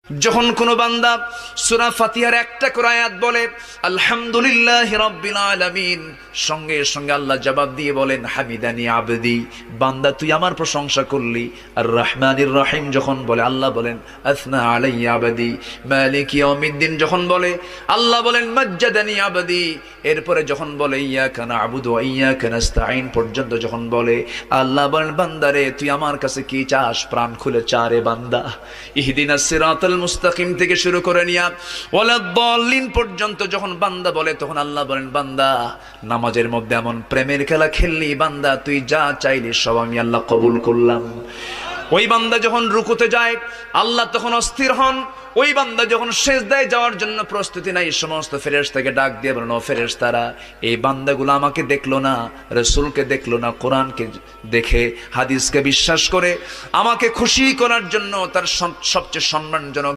যখন কোনো বান্দা সূরা ফাতিহার একটা করে আয়াত বলে আলহামদুলিল্লাহি রাব্বিল আলামিন, সঙ্গে সঙ্গে আল্লাহ জবাব দিয়ে বলেন হামিদানি আবদি, বান্দা তুই আমার প্রশংসা করলি। আর রহমানির রহিম যখন বলে আল্লাহ বলেন আসনা আলাইয়া আবদি। মালিক ইয়াউমিদ্দিন যখন বলে আল্লাহ বলেন মাজ্জাদানি আবদি। এরপরে যখন বলে ইয়াকা না'বুদু ওয়া ইয়াকা নাস্তাঈন পর্যন্ত যখন বলে আল্লাহ বলেন বান্দারে তুই আমার কাছে কি চাস, প্রাণ খুলে চারে বান্দা। ইহদিনাস সিরাতাল মুস্তাকিম থেকে শুরু করে নিয়া ওয়ালাদ-দাল্লিন পর্যন্ত যখন বান্দা বলে তখন আল্লাহ বলেন বান্দা নামাজের মধ্যে এমন প্রেমের খেলা খেললি বান্দা, তুই যা চাইলি সব আমি আল্লাহ কবুল করলাম। ওই বান্দা যখন রুকুতে যায় আল্লাহ তখন অস্থির হন। ওই বান্দা যখন সিজদায় যাওয়ার জন্য প্রস্তুতি নাই, সমস্ত ফেরেশতাকে ডাক দিয়ে বলেন ও ফেরেশতারা, এই বান্দাগুলো আমাকে দেখলো না, রাসূলকে দেখলো না, কোরআনকে দেখে হাদিসকে বিশ্বাস করে আমাকে খুশি করার জন্য তার সবচেয়ে সম্মানজনক